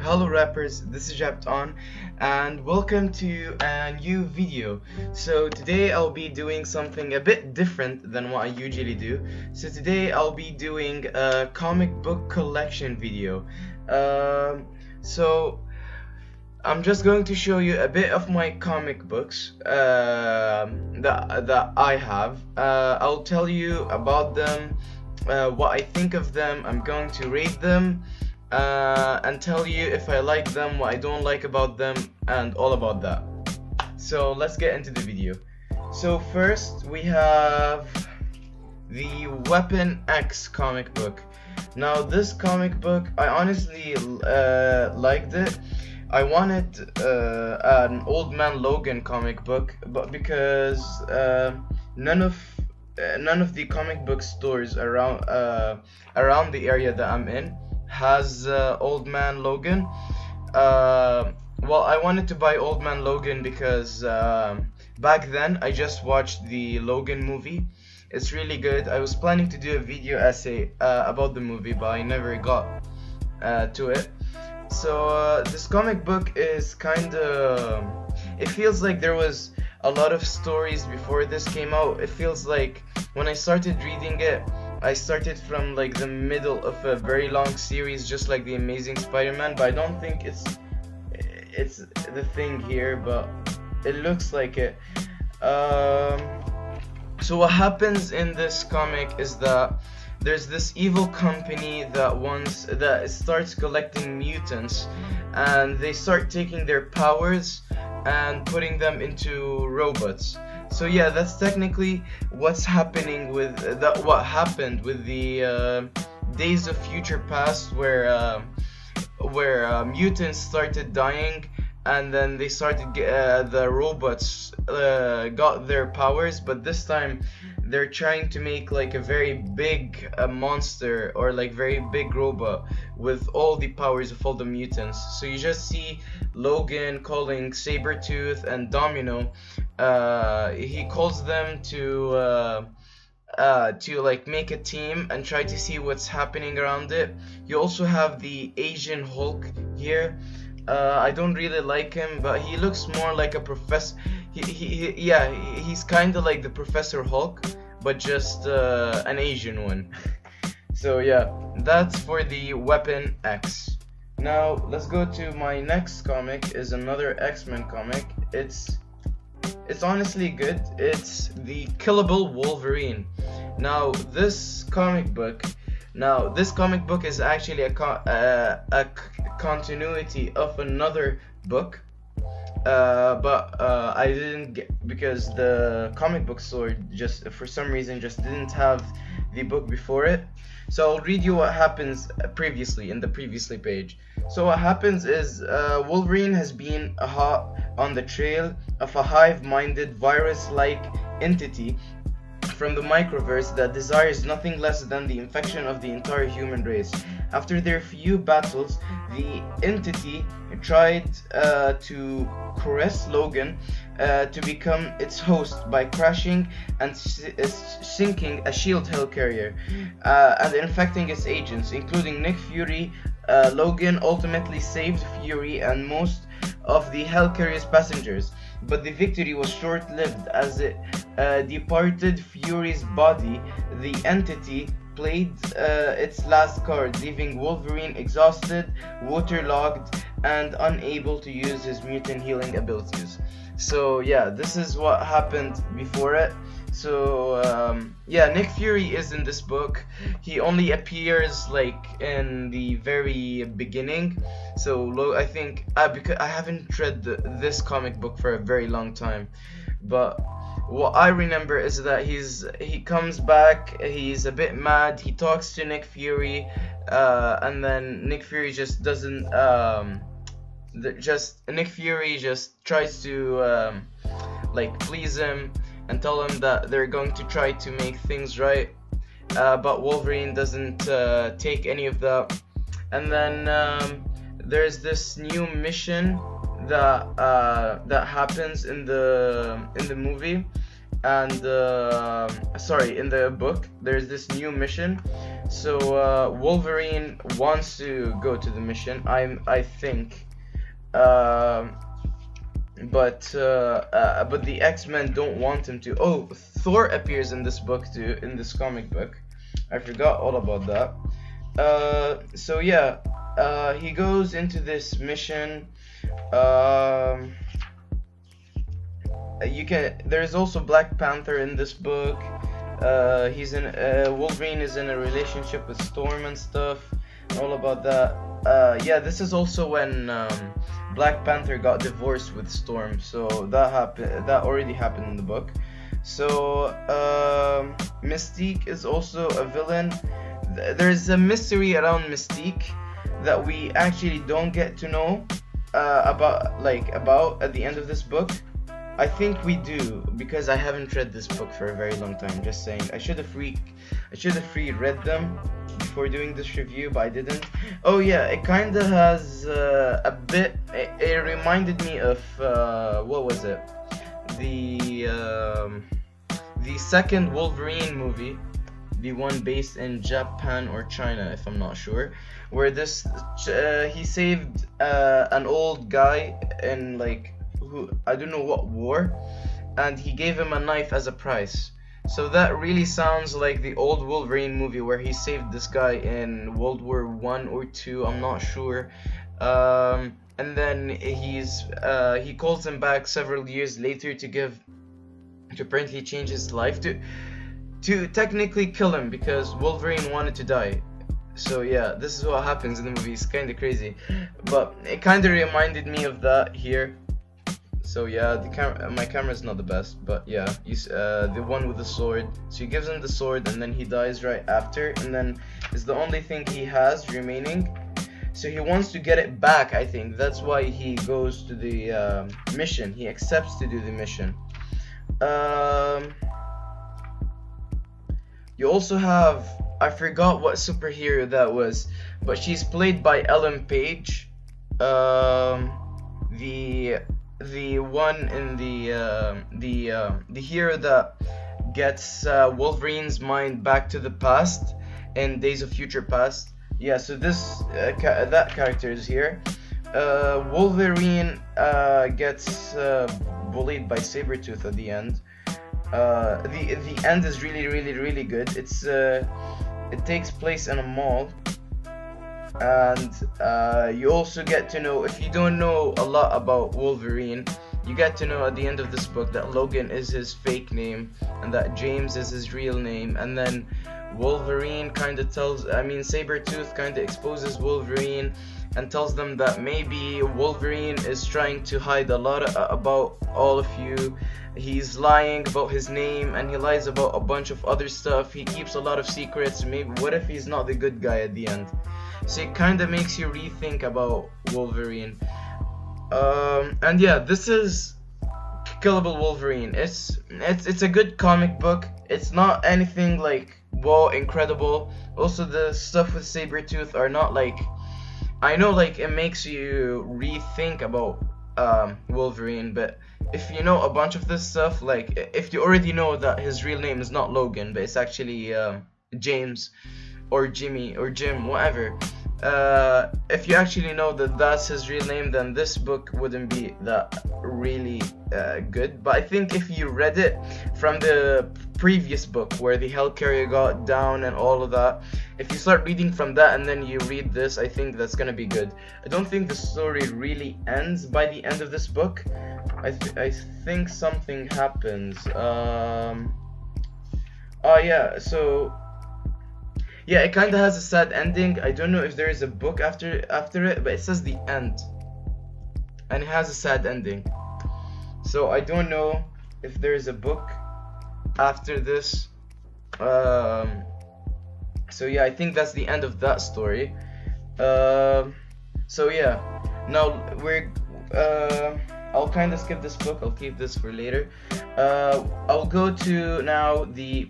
Hello rappers, this is Japton and welcome to a new video. So today I'll be doing something a bit different than what I usually do. So today I'll be doing a comic book collection video. So I'm just going to show you a bit of my comic books that I have. I'll tell you about them, what I think of them. I'm going to rate them and tell you if I like them, what I don't like about them, and all about that. So let's get into the video. So first we have the Weapon X comic book. Now this comic book, I honestly liked it. I wanted an Old Man Logan comic book, but because none of the comic book stores around the area that I'm in has Old Man Logan. Well, I wanted to buy Old Man Logan because back then I just watched the Logan movie. It's really good. I was planning to do a video essay about the movie, but I never got to it. So this comic book is it feels like there was a lot of stories before this came out. It feels like when I started reading it, I started from like the middle of a very long series, just like the Amazing Spider-Man, but I don't think it's the thing here, but it looks like it. So what happens in this comic is that there's this evil company that starts collecting mutants, and they start taking their powers and putting them into robots. So yeah, that's technically what's happening with what happened with the Days of Future Past, where mutants started dying, and then they started the robots got their powers, but this time they're trying to make like a very big monster, or like very big robot with all the powers of all the mutants. So you just see Logan calling Sabretooth and Domino. He calls them to like make a team and try to see what's happening around it. You also have the Asian Hulk here. I don't really like him, but he looks more like a professor. He's kind of like the Professor Hulk, but just an Asian one. So yeah, that's for the Weapon X. Now let's go to my next comic. Is another X-Men comic. It's honestly good. It's the Killable Wolverine. Now this comic book is actually a continuity of another book, but I didn't get, because the comic book store just for some reason just didn't have the book before it. So I'll read you what happens previously in the previously page. So what happens is Wolverine has been on the trail of a hive-minded virus-like entity from the microverse that desires nothing less than the infection of the entire human race. After their few battles, the entity tried to coerce Logan to become its host by crashing and sinking a shield helicarrier and infecting its agents, including Nick Fury. Logan ultimately saved Fury and most of the helicarrier's passengers, but the victory was short-lived as it departed Fury's body. The entity played its last card, leaving Wolverine exhausted, waterlogged, and unable to use his mutant healing abilities. So yeah, this is what happened before it. So yeah, Nick Fury is in this book. He only appears like in the very beginning. So I think because I haven't read this comic book for a very long time, but what I remember is that he comes back. He's a bit mad. He talks to Nick Fury, and then Nick Fury just doesn't. Nick Fury just tries to like please him and tell him that they're going to try to make things right, but Wolverine doesn't take any of that. And then there's this new mission that happens in the movie, and sorry, in the book there's this new mission. So Wolverine wants to go to the mission, I think, but the X-Men don't want him to. Oh, Thor appears in this book too, in this comic book. I forgot all about that. So yeah, he goes into this mission. There's also Black Panther in this book. Wolverine is in a relationship with Storm and stuff, all about that. Yeah, this is also when Black Panther got divorced with Storm, so that already happened in the book. So Mystique is also a villain. There's a mystery around Mystique that we actually don't get to know about at the end of this book. I think we do, because I haven't read this book for a very long time. Just saying, I should have reread them before doing this review, but I didn't. Oh yeah, it kind of has a bit. It reminded me of what was it? The second Wolverine movie, the one based in Japan or China, if I'm not sure, where he saved an old guy in I don't know what war, and he gave him a knife as a prize. So that really sounds like the old Wolverine movie where he saved this guy in World War I or II, I'm not sure. And then he calls him back several years later to apparently change his life, to technically kill him, because Wolverine wanted to die. So yeah, this is what happens in the movie. It's kind of crazy, but it kind of reminded me of that here. So yeah, my camera's not the best, but yeah, the one with the sword. So he gives him the sword, and then he dies right after, and then it's the only thing he has remaining. So he wants to get it back, I think. That's why he goes to the mission. He accepts to do the mission. You also have, I forgot what superhero that was, but she's played by Ellen Page. The one in the hero that gets Wolverine's mind back to the past in Days of Future Past. Yeah, so that character is here. Wolverine gets bullied by Sabretooth at the end. The end is really good. It takes place in a mall. And you also get to know, if you don't know a lot about Wolverine, you get to know at the end of this book that Logan is his fake name and that James is his real name. And then Sabretooth kind of exposes Wolverine and tells them that maybe Wolverine is trying to hide a lot about all of you. He's lying about his name, and he lies about a bunch of other stuff. He keeps a lot of secrets. Maybe what if he's not the good guy at the end? So it kind of makes you rethink about Wolverine. And yeah, this is Killable Wolverine. It's a good comic book. It's not anything like wow, incredible. Also, the stuff with Sabretooth are not like, I know like it makes you rethink about Wolverine, but if you know a bunch of this stuff, like if you already know that his real name is not Logan, but it's actually James or Jimmy or Jim, whatever, if you actually know that that's his real name, then this book wouldn't be that really good. But I think if you read it from the previous book where the Hellcarrier got down and all of that, if you start reading from that and then you read this, I think that's gonna be good. I don't think the story really ends by the end of this book. I think something happens. Yeah, so yeah, it kind of has a sad ending. I don't know if there is a book after it, but it says the end, and it has a sad ending. So I don't know if there is a book after this. So yeah, I think that's the end of that story. So yeah, now I'll kind of skip this book. I'll keep this for later. I'll go to now the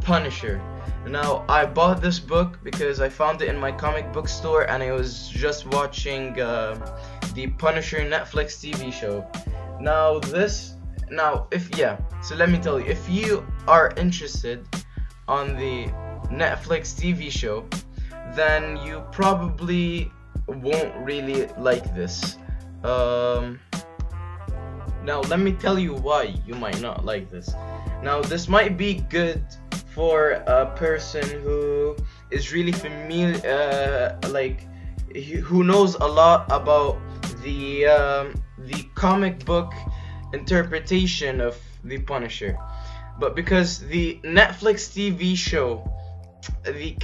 Punisher. Now, I bought this book because I found it in my comic book store, and I was just watching the Punisher Netflix TV show. Now now if yeah, so let me tell you, if you are interested on the Netflix TV show, then you probably won't really like this. Now let me tell you why you might not like this. Now this might be good for a person who is really familiar, who knows a lot about the comic book interpretation of the Punisher. But because the Netflix TV show, the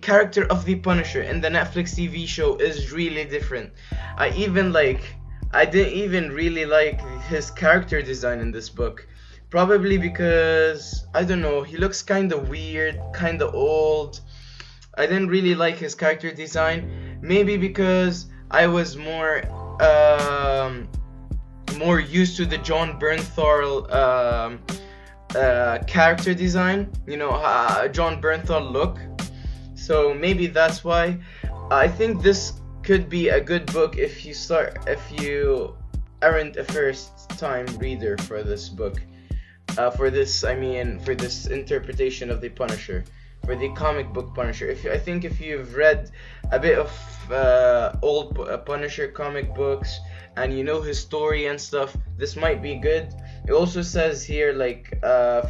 character of the Punisher in the Netflix TV show is really different. I didn't even really like his character design in this book. Probably because, I don't know, he looks kind of weird, kind of old. I didn't really like his character design. Maybe because I was more used to the John Bernthal character design, John Bernthal look. So maybe that's why. I think this could be a good book if you aren't a first time reader for this book. For this interpretation of the Punisher, for the comic book Punisher. I think if you've read a bit of old Punisher comic books and you know his story and stuff, this might be good. It also says here,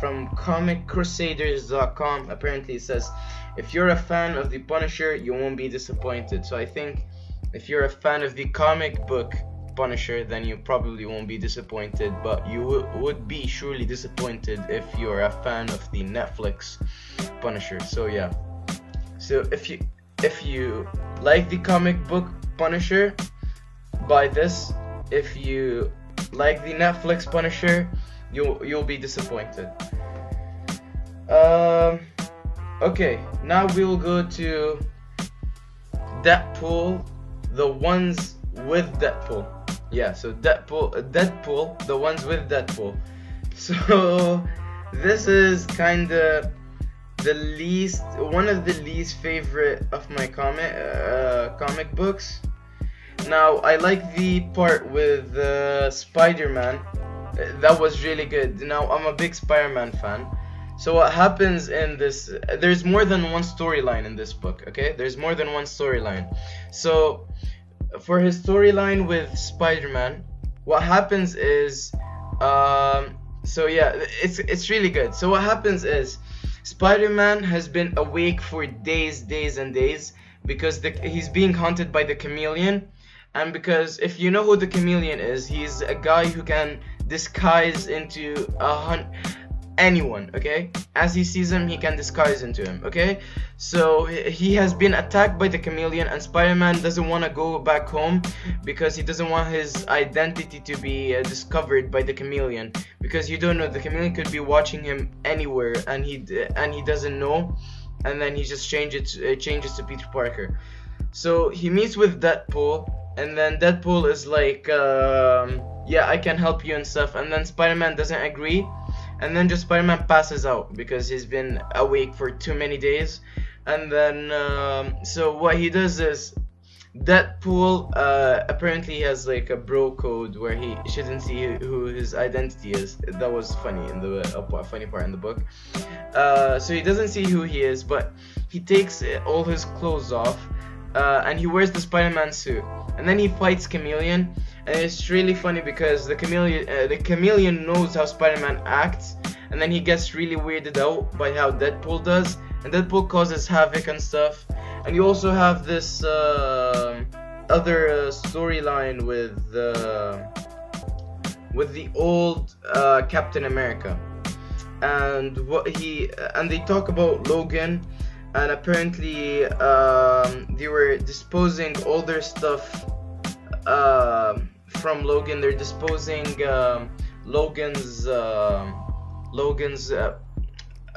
from comiccrusaders.com, apparently it says, if you're a fan of the Punisher, you won't be disappointed. So I think if you're a fan of the comic book Punisher, then you probably won't be disappointed, but you would be surely disappointed if you're a fan of the Netflix Punisher. So yeah, so if you like the comic book Punisher, buy this. If you like the Netflix Punisher, you'll be disappointed. Okay, now we'll go to Deadpool, the ones with Deadpool. Yeah, so Deadpool, the ones with Deadpool. So this is kind of one of the least favorite of my comic books. Now I like the part with Spider-Man. That was really good. Now I'm a big Spider-Man fan. So what happens in this? There's more than one storyline in this book. Okay, there's more than one storyline. So for his storyline with Spider-Man, what happens is, it's really good. So what happens is, Spider-Man has been awake for days and days because he's being hunted by the Chameleon. And because if you know who the Chameleon is, he's a guy who can disguise into anyone, okay? As he sees him, he can disguise into him, okay? So he has been attacked by the Chameleon, and Spider-Man doesn't want to go back home because he doesn't want his identity to be discovered by the Chameleon, because you don't know, the Chameleon could be watching him anywhere, and he doesn't know, and then he just changes to Peter Parker. So he meets with Deadpool, and then Deadpool is like, yeah, I can help you and stuff, and then Spider-Man doesn't agree. And then just Spider-Man passes out because he's been awake for too many days. And then, so what he does is, Deadpool apparently has like a bro code where he shouldn't see who his identity is. That was funny in the funny part in the book. So he doesn't see who he is, but he takes all his clothes off, and he wears the Spider-Man suit. And then he fights Chameleon. And it's really funny because the Chameleon knows how Spider-Man acts, and then he gets really weirded out by how Deadpool does, and Deadpool causes havoc and stuff. And you also have this other storyline with the old Captain America, and they talk about Logan, and apparently they were disposing all their stuff from Logan. They're disposing Logan's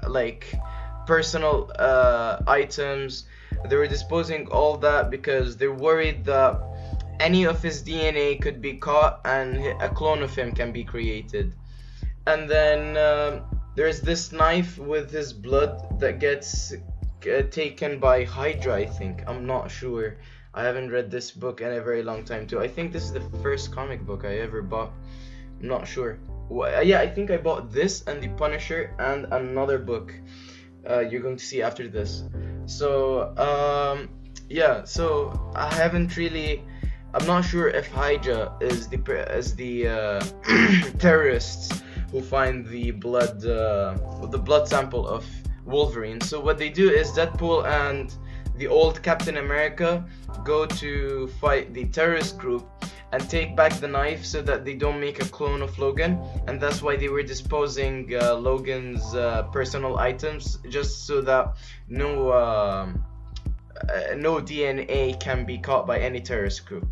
like personal items. They were disposing all that because they're worried that any of his DNA could be caught and a clone of him can be created. And then there's this knife with his blood that gets taken by Hydra, I think. I'm not sure. I haven't read this book in a very long time too. I think this is the first comic book I ever bought. I'm not sure. Yeah, I think I bought this and the Punisher and another book. You're going to see after this. So yeah, so I haven't really. I'm not sure if Hydra is the terrorists who find the blood sample of Wolverine. So what they do is Deadpool and the old Captain America go to fight the terrorist group and take back the knife so that they don't make a clone of Logan, and that's why they were disposing Logan's personal items, just so that no DNA can be caught by any terrorist group.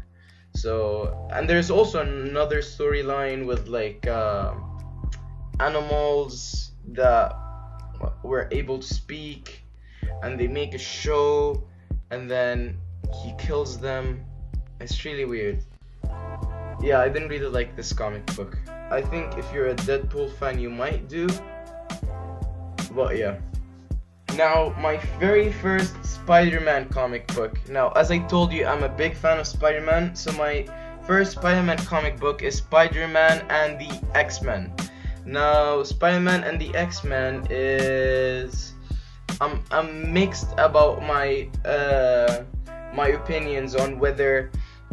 So, and there's also another storyline with like animals that were able to speak, and they make a show, and then he kills them. It's really weird. Yeah, I didn't really like this comic book. I think if you're a Deadpool fan, you might do. But yeah. Now, my very first Spider-Man comic book. Now, as I told you, I'm a big fan of Spider-Man, so my first Spider-Man comic book is Spider-Man and the X-Men. Now, Spider-Man and the X-Men is... I'm mixed about my my opinions on whether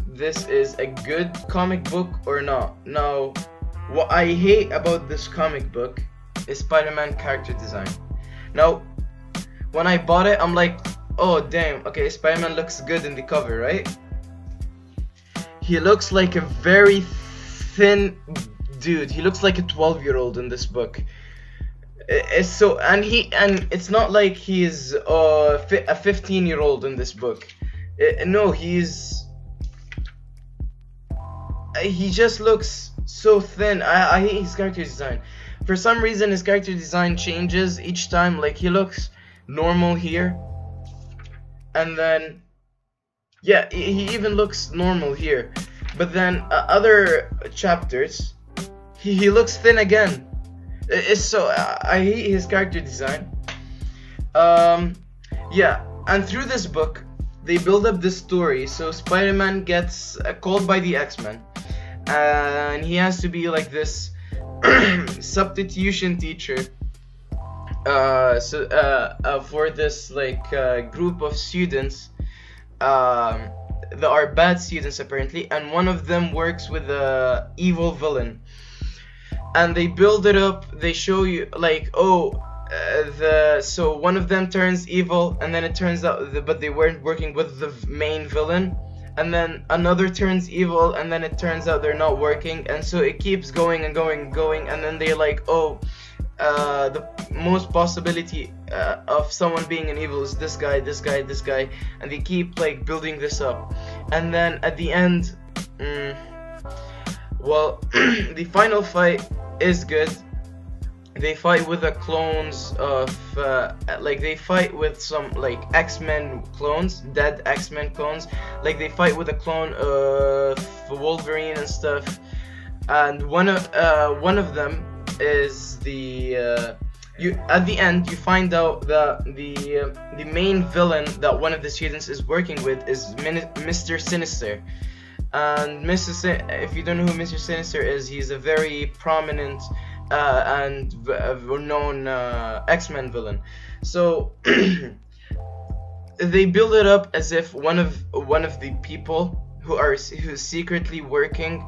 this is a good comic book or not. Now, what I hate about this comic book is Spider-Man character design. Now, when I bought it, I'm like, oh damn, okay, Spider-Man looks good in the cover, right? He looks like a very thin dude. He looks like a 12-year-old in this book. It's so, and it's not like he's a 15-year-old in this book. No, he just looks so thin. I hate his character design. For some reason, his character design changes each time. Like, he looks normal here, and then yeah, he even looks normal here, but then other chapters he looks thin again. It's so I hate his character design. Yeah, and through this book they build up this story. So Spider-Man gets called by the X-Men, and he has to be like this substitution teacher for this like group of students that are bad students apparently, and one of them works with a evil villain, and they build it up. They show you like, so one of them turns evil, and then it turns out but they weren't working with the main villain, and then another turns evil, and then it turns out they're not working, and so it keeps going and going and going, and then they're like, the most possibility of someone being an evil is this guy, this guy, this guy, and they keep like building this up, and then at the end, well, the final fight is good. They fight with the clones of like they fight with some like X-Men clones, dead X-Men clones. Like they fight with a clone of Wolverine and stuff, and one of them is the at the end you find out that the main villain that one of the students is working with is Mr. Sinister. And if you don't know who Mr. Sinister is, he's a very prominent and known X-Men villain. So they build it up as if one of the people who's secretly working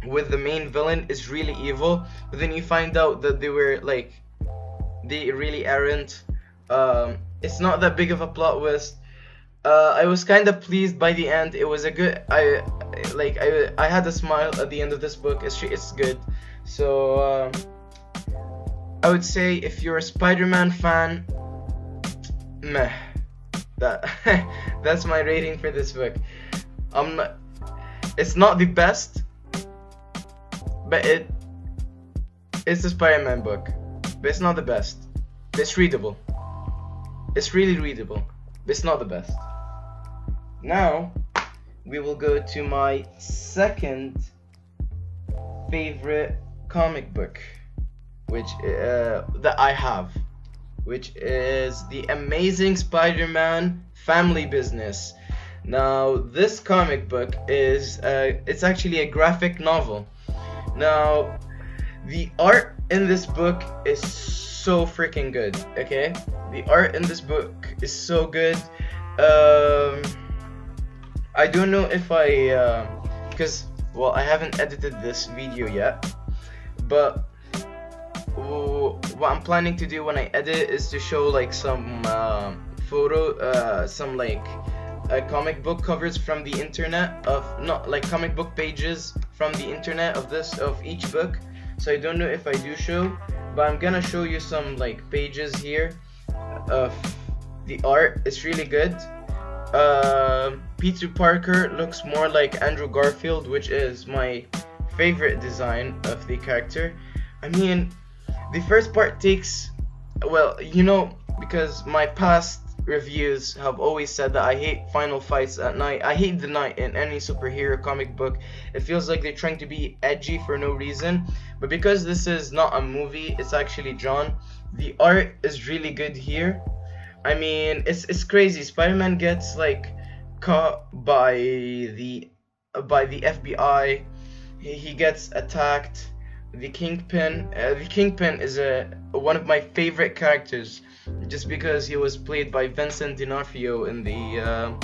with the main villain is really evil, but then you find out that they really aren't. It's not that big of a plot twist. I was kind of pleased by the end. It was a good. I had a smile at the end of this book. It's good. So I would say if you're a Spider-Man fan, meh. That's my rating for this book. It's not the best, but it's a Spider-Man book. But it's not the best. It's readable. It's really readable. But it's not the best. Now we will go to my second favorite comic book, which that I have, which is the Amazing Spider-Man Family Business. Now this comic book is it's actually a graphic novel. Now, the art in this book is so freaking good, okay? The art in this book is so good. I don't know if because, well, I haven't edited this video yet, but what I'm planning to do when I edit is to show like some some like comic book covers from the internet of, not like comic book pages from the internet of each book. So I don't know if I do show, but I'm gonna show you some like pages here of the art. It's really good. Peter Parker looks more like Andrew Garfield, which is my favorite design of the character. I mean, the first part takes, well, you know, because my past reviews have always said that I hate final fights at night. I hate the night in any superhero comic book. It feels like they're trying to be edgy for no reason. But because this is not a movie, it's actually drawn, the art is really good here. I mean, it's crazy. Spider-Man gets like caught by the FBI. He gets attacked. The Kingpin is one of my favorite characters, just because he was played by Vincent D'Onofrio in the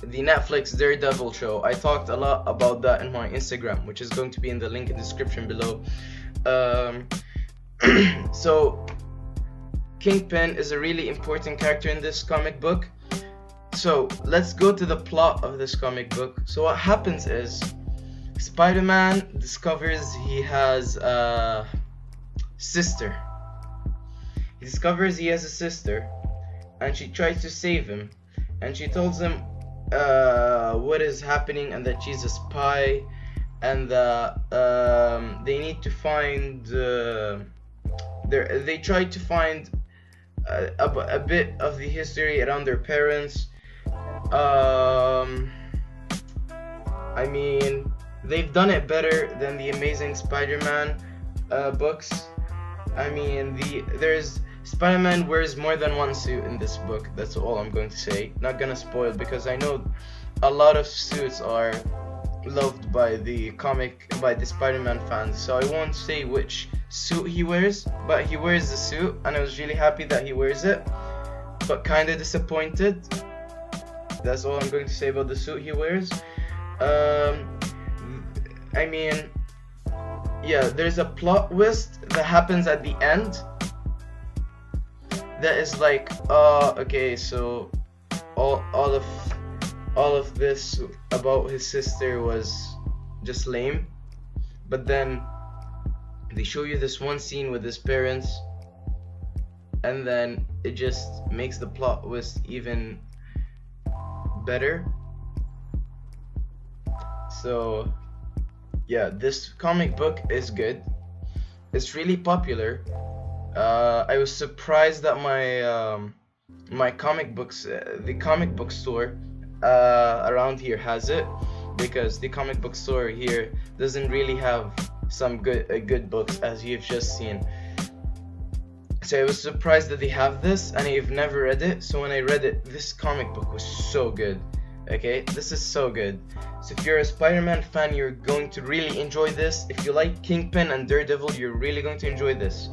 Netflix Daredevil show. I talked a lot about that in my Instagram, which is going to be in the link in the description below. So Kingpin is a really important character in this comic book. So let's go to the plot of this comic book. So what happens is, Spider-Man discovers he has a sister. He discovers he has a sister, and she tries to save him, and she tells him what is happening, and that she's a spy, and that they need to find they try to find a bit of the history around their parents. I mean, they've done it better than the Amazing Spider-Man books. I mean, there's Spider-Man wears more than one suit in this book. That's all I'm going to say. Not gonna spoil, because I know a lot of suits are loved by the Spider-Man fans. So I won't say which suit he wears, but he wears the suit, and I was really happy that he wears it, but kind of disappointed. That's all I'm going to say about the suit he wears. I mean, yeah, there's a plot twist that happens at the end that is like, okay, so all of this about his sister was just lame, but then they show you this one scene with his parents, and then it just makes the plot twist even better. So yeah, this comic book is good. It's really popular. I was surprised that my comic books, the comic book store around here has it, because the comic book store here doesn't really have some good books, as you've just seen. So I was surprised that they have this, and I've never read it. So when I read it, this comic book was so good. Okay, this is so good. So if you're a Spider-Man fan, you're going to really enjoy this. If you like Kingpin and Daredevil, you're really going to enjoy this.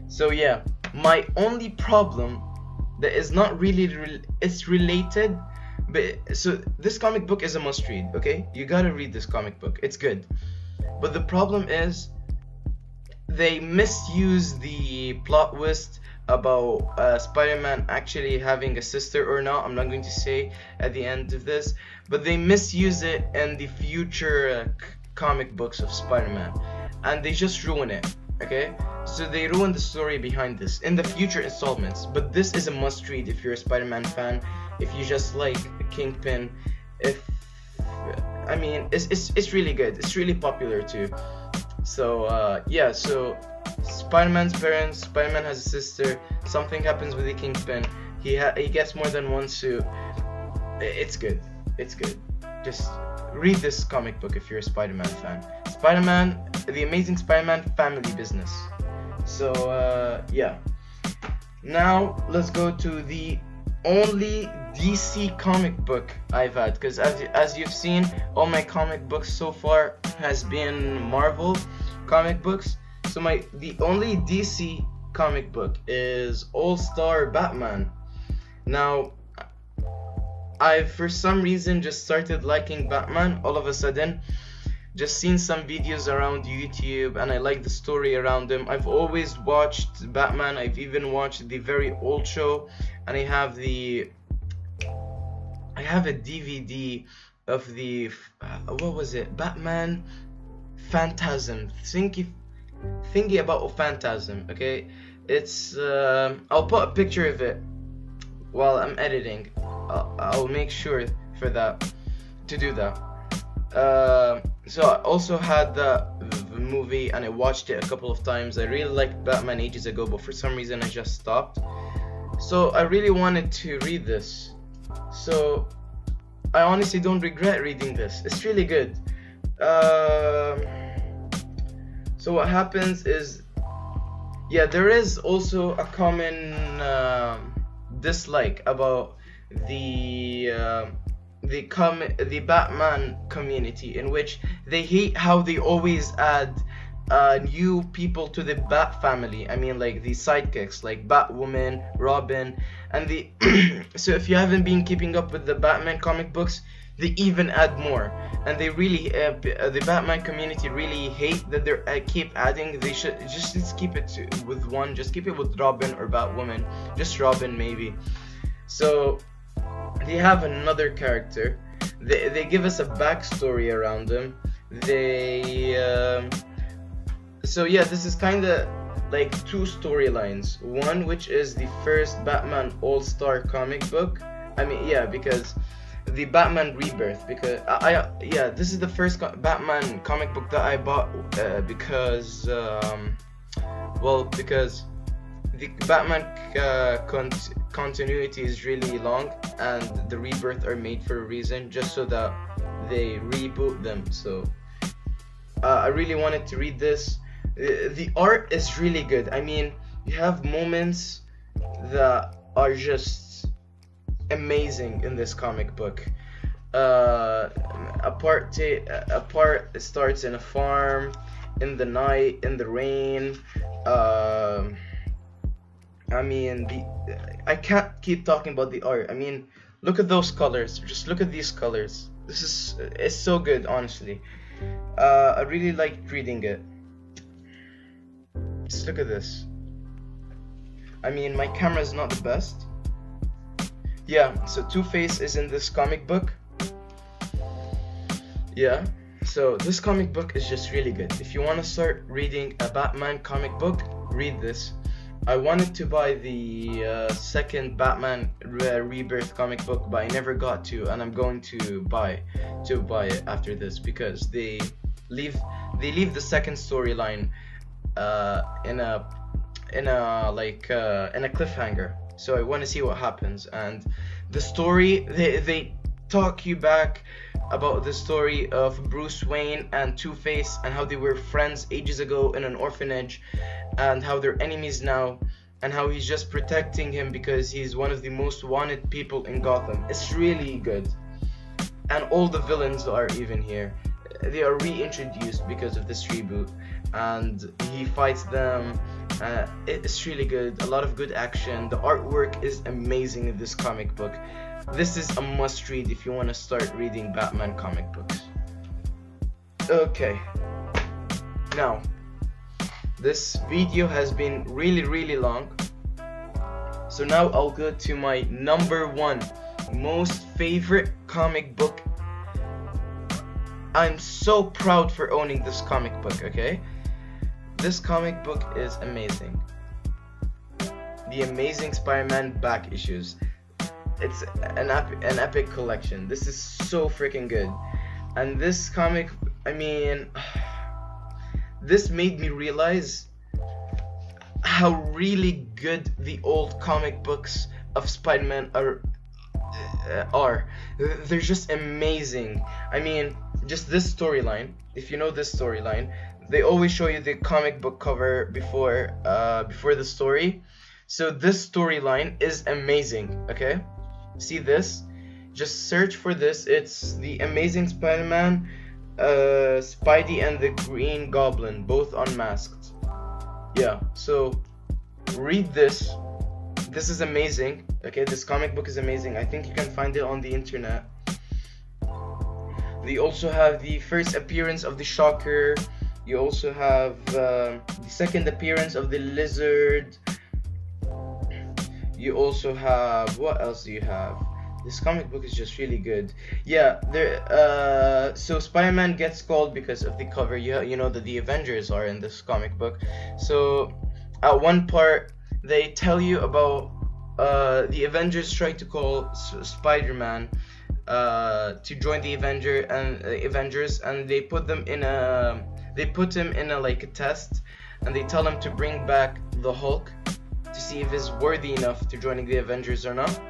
So yeah, my only problem that is not really it's related, but so this comic book is a must read. Okay, you gotta read this comic book. It's good, but the problem is they misuse the plot twist about Spider-Man actually having a sister or not. I'm not going to say at the end of this, but they misuse it in the future comic books of Spider-Man, and they just ruin it. Okay, so they ruin the story behind this in the future installments. But this is a must-read if you're a Spider-Man fan. If you just like Kingpin, I mean, it's really good. It's really popular too. So yeah, so Spider-Man's parents, Spider-Man has a sister, something happens with the Kingpin, he gets more than one suit. It's good. It's good. Just read this comic book if you're a Spider-Man fan. Spider-Man, the Amazing Spider-Man Family Business. So yeah. Now let's go to the only DC comic book I've had, because as you've seen, all my comic books so far has been Marvel comic books. So the only DC comic book is All-Star Batman. Now, I've for some reason just started liking Batman all of a sudden. Just seen some videos around YouTube and I like the story around him. I've always watched Batman. I've even watched the very old show, and I have a DVD of the what was it? Batman Phantasm. Thingy about a Phantasm. Okay, it's I'll put a picture of it while I'm editing. I'll make sure for that to do that. So I also had the movie and I watched it a couple of times. I really liked Batman ages ago, but for some reason I just stopped. So I really wanted to read this. So I honestly don't regret reading this. It's really good. So what happens is, yeah, there is also a common dislike about the Batman community, in which they hate how they always add new people to the Bat family. I mean, like the sidekicks, like Batwoman, Robin, and the so if you haven't been keeping up with the Batman comic books, they even add more, and they really the Batman community really hate that they keep adding. They should just keep it with one. Just keep it with Robin or Batwoman, just Robin maybe. So they have another character. They give us a backstory around them. So yeah, this is kind of like two storylines. One, which is the first Batman All-Star comic book. I mean, yeah, because the Batman Rebirth. Because this is the first Batman comic book that I bought because the Batman continuity is really long, and the Rebirth are made for a reason, just so that they reboot them. So I really wanted to read this. The art is really good. I mean, you have moments that are just amazing in this comic book. A part starts in a farm, in the night, in the rain. I mean, I can't keep talking about the art. I mean, look at those colors. Just look at these colors. It's so good, honestly. I really liked reading it. Just look at this. I mean, my camera is not the best. Yeah, so Two-Face is in this comic book. Yeah, so this comic book is just really good. If you want to start reading a Batman comic book, read this. I wanted to buy the second Batman Rebirth comic book, but I never got to, and I'm going to buy it after this, because they leave the second storyline in a cliffhanger. So I want to see what happens, and the story they talk you back about the story of Bruce Wayne and Two-Face, and how they were friends ages ago in an orphanage, and how they're enemies now, and how he's just protecting him because he's one of the most wanted people in Gotham. It's really good, and all the villains are even here. They are reintroduced because of this reboot, and he fights them. It's really good. A lot of good action. The artwork is amazing in this comic book. This is a must read if you want to start reading Batman comic books. Okay, now this video has been really long, so now I'll go to my number one most favorite comic book. I'm so proud for owning this comic book. Okay, this comic book is amazing. The Amazing Spider-Man back issues. It's an epic collection. This is so freaking good. And this comic, I mean, this made me realize how really good the old comic books of Spider-Man are. They're just amazing. I mean, just this storyline. If you know this storyline, they always show you the comic book cover before the story. So this storyline is amazing. Okay. See this? Just search for this. It's the Amazing Spider-Man, Spidey and the Green Goblin, both unmasked. Yeah, so read this. This is amazing. Okay, this comic book is amazing. I think you can find it on the internet. They also have the first appearance of the Shocker. You also have the second appearance of the Lizard. You also have, what else do you have? This comic book is just really good. Yeah, so Spider-Man gets called because of the cover. You know that the Avengers are in this comic book. So at one part they tell you about the Avengers try to call Spider-Man to join the Avengers, and they put him in a like a test, and they tell him to bring back the Hulk to see if he's worthy enough to joining the Avengers or not.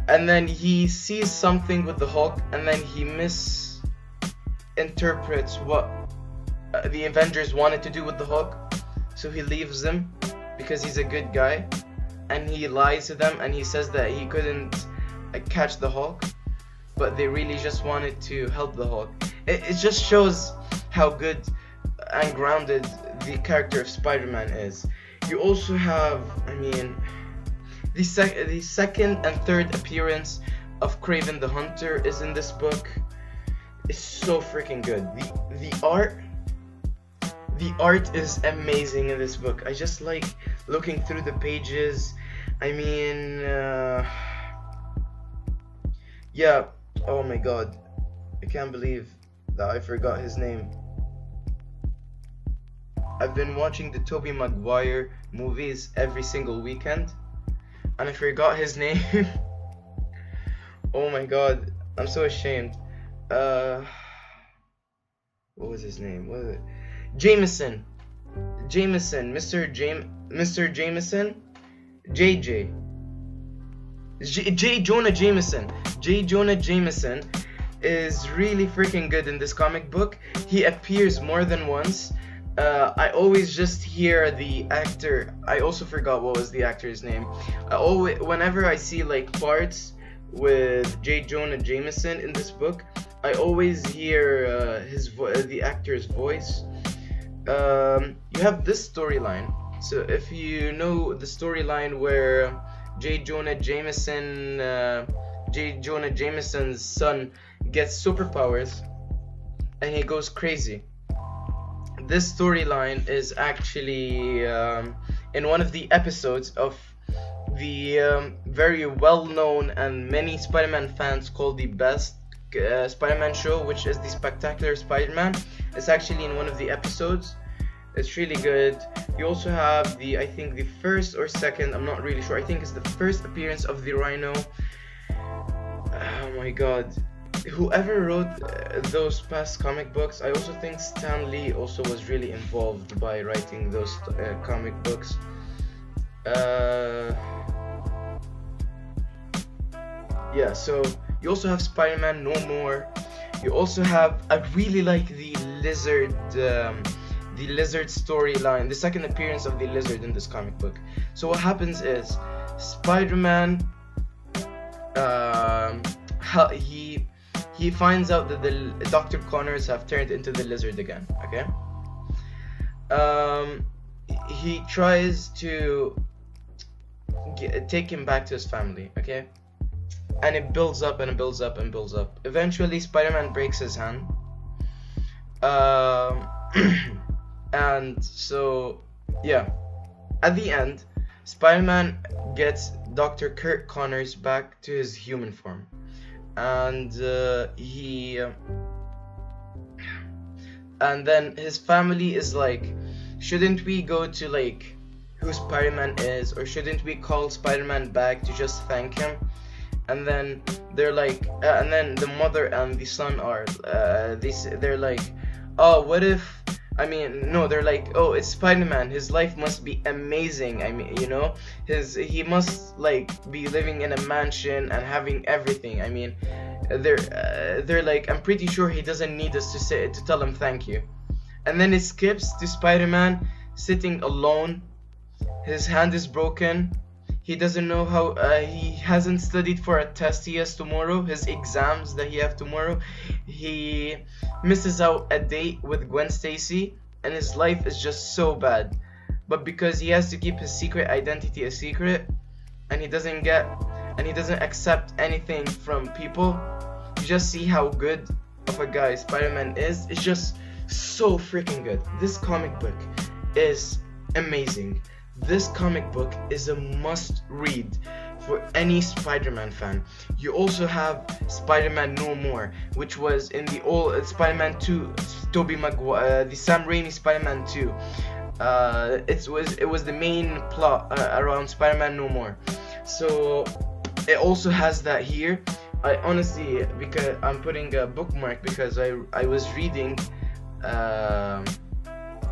And then he sees something with the Hulk, and then he misinterprets what the Avengers wanted to do with the Hulk, so he leaves them because he's a good guy, and he lies to them, and he says that he couldn't catch the Hulk, but they really just wanted to help the Hulk. It just shows how good and grounded the character of Spider-Man is. You also have, the second and third appearance of Kraven the Hunter is in this book. It's so freaking good. The art is amazing in this book. I just like looking through the pages. Yeah. Oh my god, I can't believe that I forgot his name. I've been watching the Tobey Maguire movies every single weekend, and I forgot his name. Oh my god, I'm so ashamed. What was his name? What was it? Jameson, Mr. Jameson, J. Jonah Jameson. J. Jonah Jameson is really freaking good in this comic book. He appears more than once. I always just hear the actor. I also forgot what was the actor's name. Whenever I see like parts with J. Jonah Jameson in this book, I always hear the actor's voice. You have this storyline. So if you know the storyline where J. Jonah Jameson's son gets superpowers and he goes crazy. This storyline is actually in one of the episodes of the very well-known and many Spider-Man fans call the best Spider-Man show, which is the Spectacular Spider-Man. It's actually in one of the episodes. It's really good. You also have I think the first or second, I'm not really sure, I think it's the first appearance of the Rhino. Oh my god. Whoever wrote those past comic books, I also think Stan Lee also was really involved by writing those comic books. Yeah, so you also have Spider-Man No More. You also have, I really like the Lizard storyline, the second appearance of the Lizard in this comic book. So what happens is Spider-Man, he finds out that the Dr. Connors have turned into the Lizard again. Okay. He tries to take him back to his family. Okay. And it builds up and it builds up and builds up. Eventually, Spider-Man breaks his hand. And so, yeah. At the end, Spider-Man gets Dr. Kurt Connors back to his human form. And and then his family is like, shouldn't we go to like who Spider-Man is, or shouldn't we call Spider-Man back to just thank him? And then they're like, and then the mother and the son are, they're like, oh, what if? They're like, oh, it's Spider-Man. His life must be amazing. He must like be living in a mansion and having everything. They're like, I'm pretty sure he doesn't need us to tell him thank you. And then it skips to Spider-Man sitting alone. His hand is broken. He doesn't know how. He hasn't studied for a test he has tomorrow. His exams that he have tomorrow. He misses out a date with Gwen Stacy, and his life is just so bad. But because he has to keep his secret identity a secret, and he doesn't accept anything from people, you just see how good of a guy Spider-Man is. It's just so freaking good. This comic book is amazing. This comic book is a must read for any Spider-Man fan. You also have Spider-Man No More, which was in the old Spider-Man 2, Tobey Maguire, the Sam Raimi Spider-Man 2. It was the main plot around Spider-Man No More. So it also has that here. I honestly, because I'm putting a bookmark because I was reading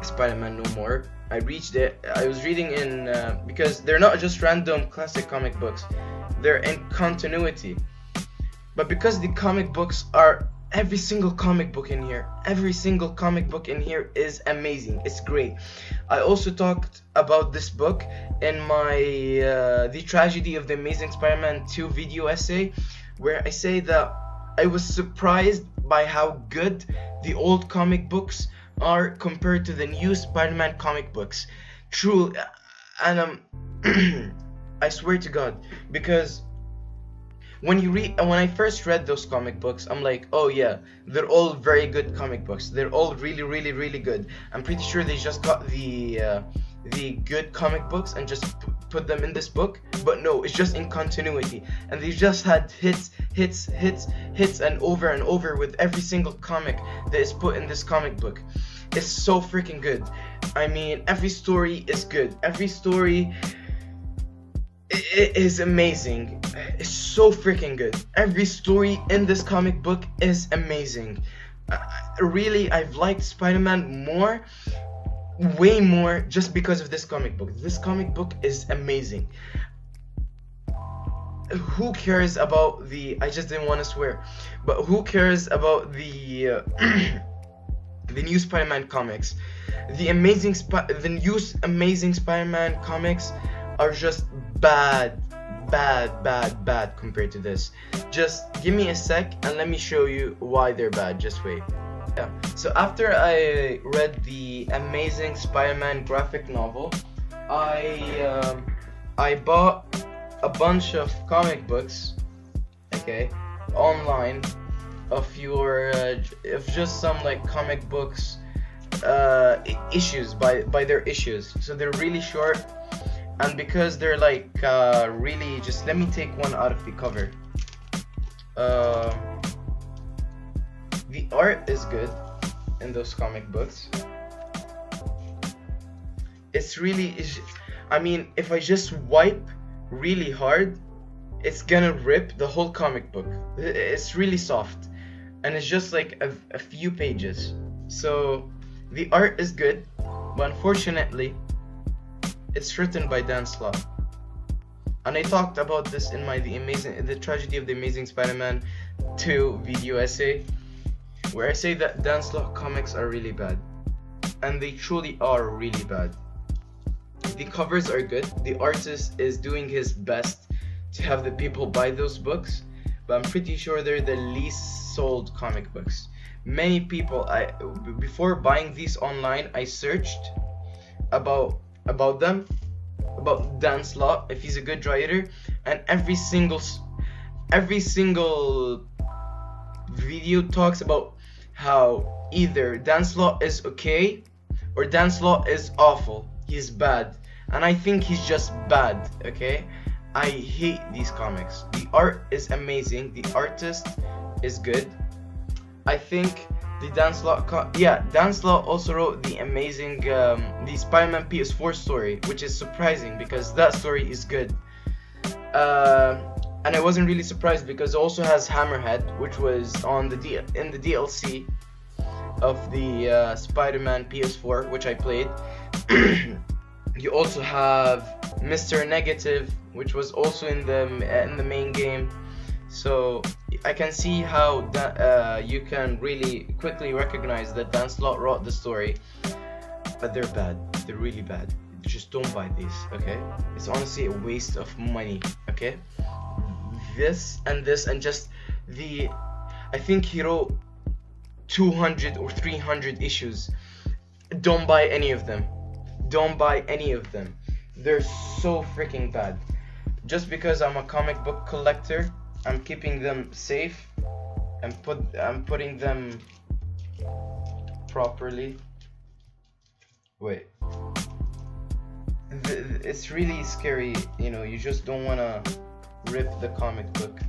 Spider-Man No More. I was reading in because they're not just random classic comic books, they're in continuity. But because the comic books are every single comic book in here is amazing. It's great. I also talked about this book in my The Tragedy of the Amazing Spider-Man 2 video essay, where I say that I was surprised by how good the old comic books are compared to the new Spider-Man comic books. True, and I swear to God, because when I first read those comic books, I'm like, oh yeah, they're all very good comic books. They're all really, really, really good. I'm pretty sure they just got the good comic books and just put them in this book. But no, it's just in continuity, and they just had hits, and over with every single comic that is put in this comic book. It's so freaking good. I mean, every story is good. Every story is amazing. It's so freaking good. Every story in this comic book is amazing. Really, I've liked Spider-Man way more, just because of this comic book. This comic book is amazing. Who cares about I just didn't want to swear, but who cares about the new Spider-Man comics? The new Amazing Spider-Man comics are just bad compared to this. Just give me a sec and let me show you why they're bad. Just wait. Yeah. So after I read the Amazing Spider-Man graphic novel, I bought a bunch of comic books, okay, online, of just some like comic books issues by their issues. So they're really short, and because they're like really, just let me take one out of the cover. The art is good in those comic books. I mean, if I just wipe really hard, it's gonna rip the whole comic book. It's really soft, and it's just like a few pages. So the art is good, but unfortunately it's written by Dan Slott. And I talked about this in my The Tragedy of the Amazing Spider-Man 2 video essay, where I say that Dan Slott comics are really bad, and they truly are really bad. The covers are good, the artist is doing his best to have the people buy those books, but I'm pretty sure they're the least sold comic books. Many people, before buying these online, I searched about them, about Dan Slott, if he's a good writer, and every single video talks about how either Dan Slott is okay or Dan Slott is awful. He's bad, and I think he's just bad. Okay, I hate these comics. The art is amazing, the artist is good. I think the Dan Slott Dan Slott also wrote the amazing the Spider-Man PS4 story, which is surprising because that story is good. And I wasn't really surprised because it also has Hammerhead, which was in the DLC of the Spider-Man PS4, which I played. You also have Mr. Negative, which was also in the main game. So I can see how you can really quickly recognize that Dan Slott wrote the story, but they're bad. They're really bad. just don't buy these, okay? It's honestly a waste of money, okay? This and just the, I think he wrote 200 or 300 issues. Don't buy any of them. Don't buy any of them. They're so freaking bad. Just because I'm a comic book collector, I'm keeping them safe and I'm putting them properly. Wait. It's really scary, you know, you just don't want to rip the comic book.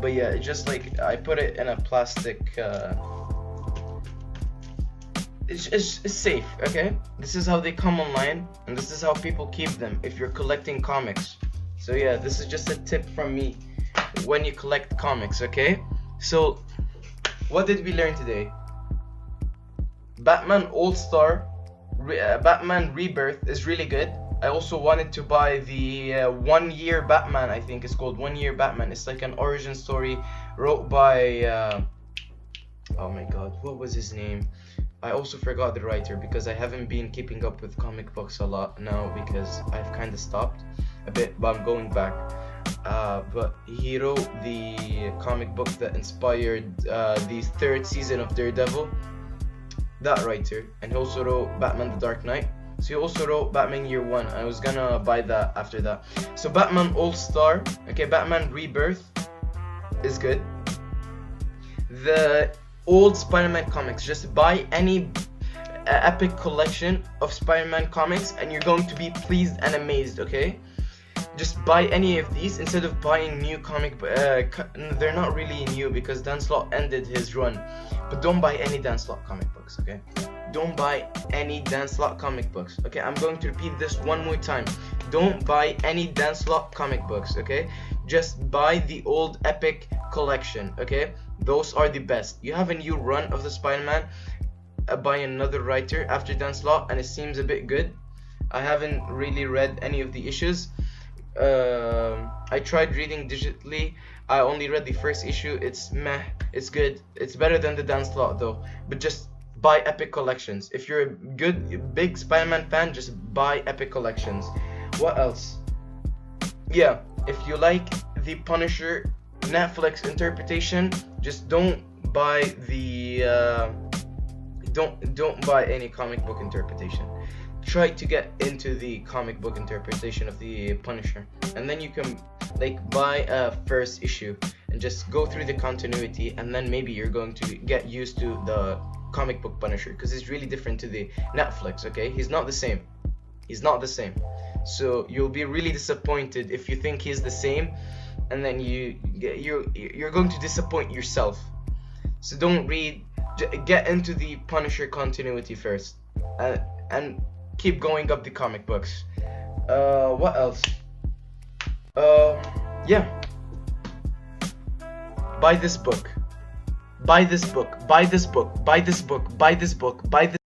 But yeah, it's just like I put it in a plastic it's safe, okay? This is how they come online, and this is how people keep them if you're collecting comics. So yeah, this is just a tip from me when you collect comics, okay? So what did we learn today? Batman All-Star, Batman Rebirth is really good. I also wanted to buy the 1 Year Batman, I think it's called 1 Year Batman. It's like an origin story wrote by oh my god, what was his name? I also forgot the writer because I haven't been keeping up with comic books a lot now because I've kind of stopped a bit, but I'm going back. But he wrote the comic book that inspired the 3rd season of Daredevil, that writer, and he also wrote Batman the Dark Knight. So he also wrote Batman Year 1. I was gonna buy that after that. So Batman All-Star, okay, Batman Rebirth is good. The old Spider-Man comics, just buy any epic collection of Spider-Man comics and you're going to be pleased and amazed, okay? Just buy any of these instead of buying new comic they're not really new because Dan Slott ended his run, but don't buy any Dan Slott comic books, okay? Don't buy any Dan Slott comic books, okay? I'm going to repeat this one more time. Don't buy any Dan Slott comic books, okay? Just buy the old epic collection, okay? Those are the best. You have a new run of the Spider-Man by another writer after Dan Slott and it seems a bit good. I haven't really read any of the issues. I tried reading digitally. I only read the first issue. It's meh. It's good. It's better than the Dan Slott though. But just buy epic collections. If you're a big Spider-Man fan, just buy epic collections. What else? Yeah, if you like the Punisher Netflix interpretation, just don't buy the don't buy any comic book interpretation. Try to get into the comic book interpretation of the Punisher, and then you can like buy a first issue and just go through the continuity, and then maybe you're going to get used to the comic book Punisher because it's really different to the Netflix, okay? He's not the same. He's not the same. So you'll be really disappointed if you think he's the same, and then you're going to disappoint yourself. So don't read. Get into the Punisher continuity first, and keep going up the comic books. What else? Yeah. Buy this book. Buy this book. Buy this book. Buy this book. Buy this book. Buy this.